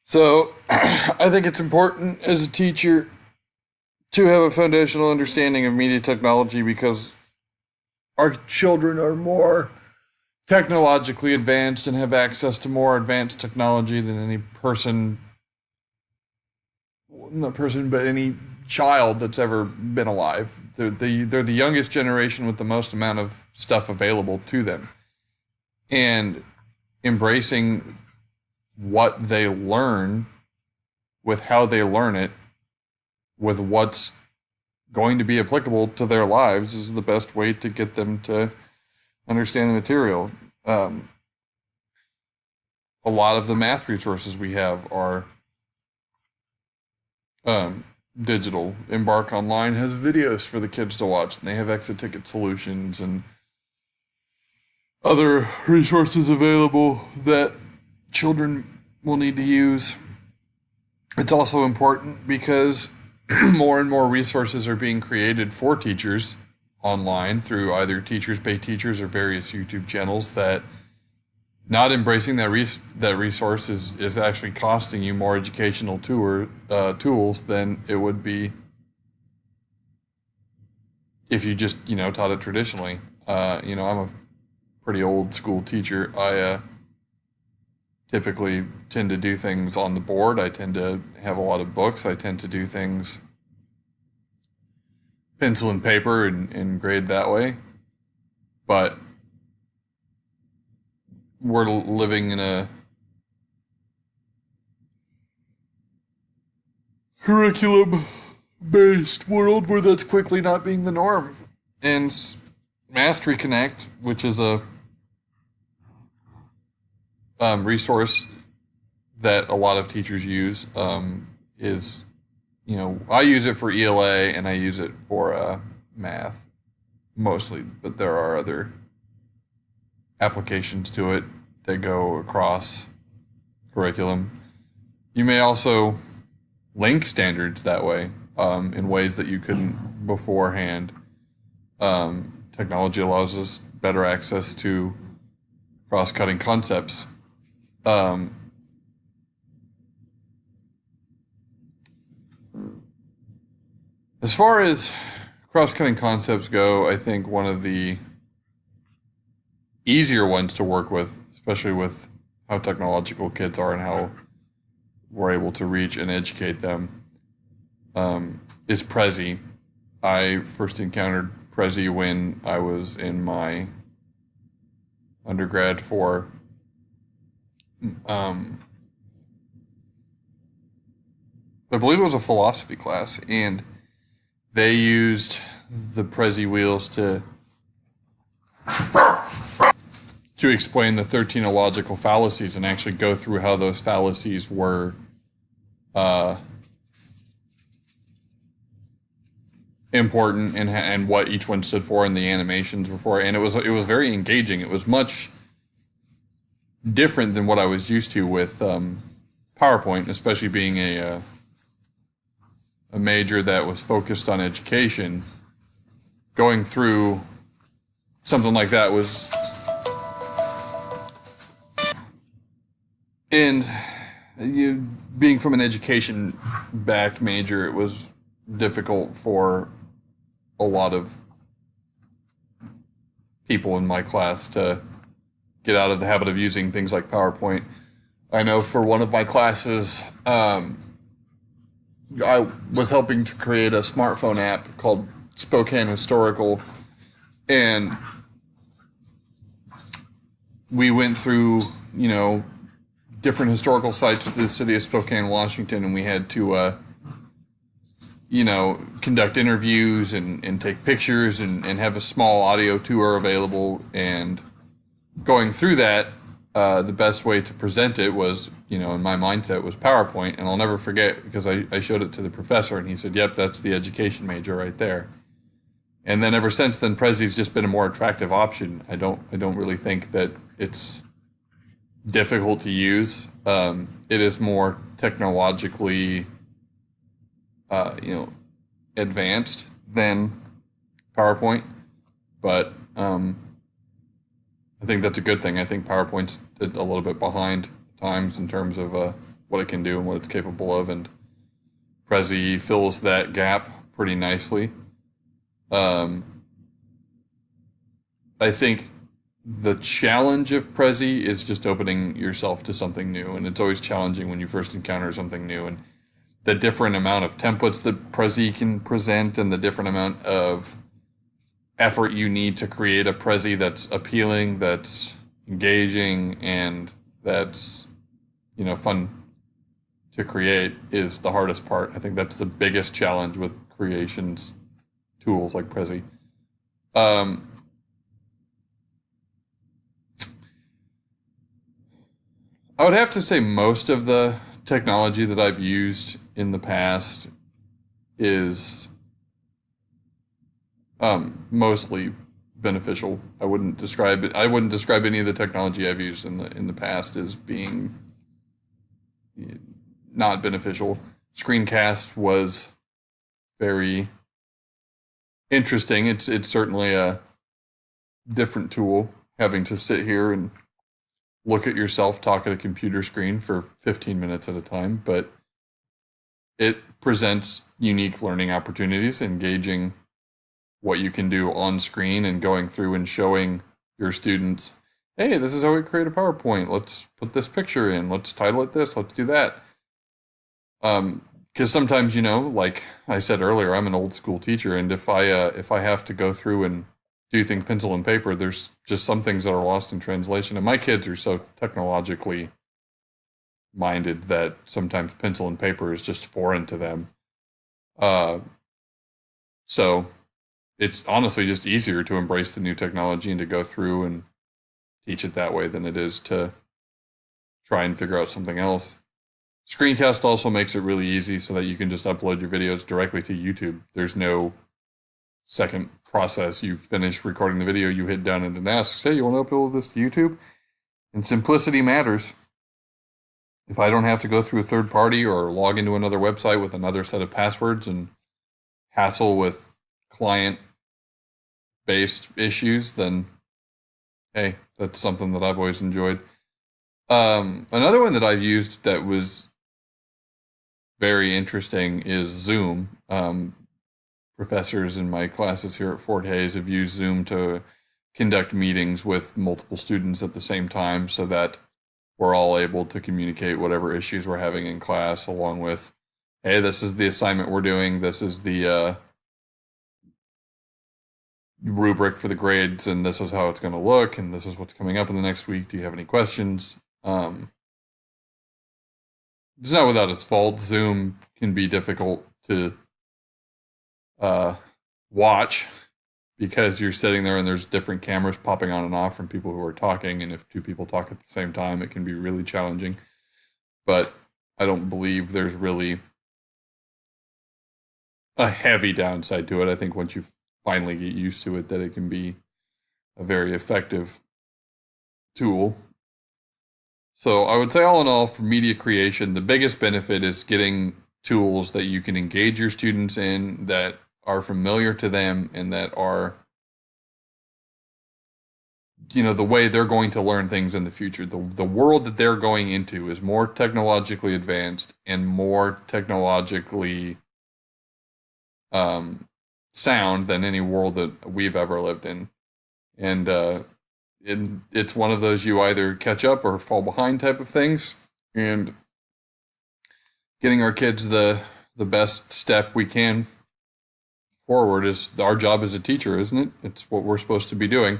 So I think it's important as a teacher to have a foundational understanding of media technology because our children are more technologically advanced and have access to more advanced technology than any person, not person, but any child that's ever been alive. They're the youngest generation with the most amount of stuff available to them. And embracing what they learn with how they learn it with what's going to be applicable to their lives is the best way to get them to understand the material. A lot of the math resources we have are digital. Embark Online has videos for the kids to watch, and they have exit ticket solutions and other resources available that children will need to use. It's also important because more and more resources are being created for teachers online through either Teachers Pay Teachers or various YouTube channels that not embracing that resource is actually costing you more educational tools than it would be if you just taught it traditionally. I'm a pretty old school teacher. I typically tend to do things on the board. I tend to have a lot of books. I tend to do things pencil and paper and grade that way. But we're living in a curriculum based world where that's quickly not being the norm. And Mastery Connect, which is a resource that a lot of teachers use, is, I use it for ELA and I use it for math mostly, but there are other applications to it that go across curriculum. You may also link standards that way in ways that you couldn't beforehand. Technology allows us better access to cross-cutting concepts. As far as cross-cutting concepts go, I think one of the easier ones to work with, especially with how technological kids are and how we're able to reach and educate them, is Prezi. I first encountered Prezi when I was in my undergrad for I believe it was a philosophy class, and they used the Prezi wheels to explain the 13 illogical fallacies and actually go through how those fallacies were important and what each one stood for and the animations were for. And it was very engaging. It was much different than what I was used to with PowerPoint, especially being a major that was focused on education. Going through something like that was, and being from an education-backed major, it was difficult for a lot of people in my class to get out of the habit of using things like PowerPoint. I know for one of my classes, I was helping to create a smartphone app called Spokane Historical, and we went through, different historical sites of the city of Spokane, Washington, and we had to, conduct interviews and take pictures and have a small audio tour available. And going through that, the best way to present it was, in my mindset, was PowerPoint. And I'll never forget because I showed it to the professor and he said, "Yep, that's the education major right there." And then ever since then, Prezi's just been a more attractive option. I don't really think that it's difficult to use. It is more technologically, advanced than PowerPoint, but I think that's a good thing. I think PowerPoint's a little bit behind times in terms of what it can do and what it's capable of, and Prezi fills that gap pretty nicely. I think the challenge of Prezi is just opening yourself to something new, and it's always challenging when you first encounter something new, and the different amount of templates that Prezi can present, and the different amount of effort you need to create a Prezi that's appealing, that's engaging, and that's fun to create is the hardest part. I think that's the biggest challenge with creations tools like Prezi. I would have to say most of the technology that I've used in the past is mostly beneficial. I wouldn't describe it. I wouldn't describe any of the technology I've used in the past as being not beneficial. Screencast was very interesting. It's certainly a different tool, having to sit here and look at yourself talk at a computer screen for 15 minutes at a time, but it presents unique learning opportunities, engaging what you can do on screen and going through and showing your students, hey, this is how we create a PowerPoint. Let's put this picture in. Let's title it this. Let's do that. Because sometimes, like I said earlier, I'm an old school teacher, and if I have to go through and do things pencil and paper, there's just some things that are lost in translation. And my kids are so technologically minded that sometimes pencil and paper is just foreign to them. So it's honestly just easier to embrace the new technology and to go through and teach it that way than it is to try and figure out something else. Screencast also makes it really easy so that you can just upload your videos directly to YouTube. There's no second process. You finish recording the video, you hit done, and it asks, hey, you want to upload this to YouTube? And simplicity matters. If I don't have to go through a third party or log into another website with another set of passwords and hassle with client-based issues, then hey, that's something that I've always enjoyed. Another one that I've used that was very interesting is Zoom. Professors in my classes here at Fort Hays have used Zoom to conduct meetings with multiple students at the same time so that we're all able to communicate whatever issues we're having in class, along with, hey, this is the assignment we're doing, this is the rubric for the grades, and this is how it's going to look, and this is what's coming up in the next week. Do you have any questions? It's not without its fault. Zoom can be difficult to watch because you're sitting there and there's different cameras popping on and off from people who are talking, and if two people talk at the same time, it can be really challenging. But I don't believe there's really a heavy downside to it. I think once you finally get used to it, that it can be a very effective tool. So I would say all in all, for media creation, the biggest benefit is getting tools that you can engage your students in, that are familiar to them, and that are, the way they're going to learn things in the future. The world that they're going into is more technologically advanced and more technologically sound than any world that we've ever lived in. And it's one of those you either catch up or fall behind type of things. And getting our kids the best step we can forward is our job as a teacher, isn't it? It's what we're supposed to be doing.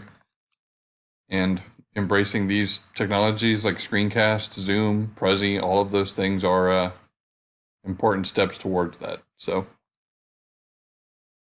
And embracing these technologies like Screencast, Zoom, Prezi, all of those things are important steps towards that. So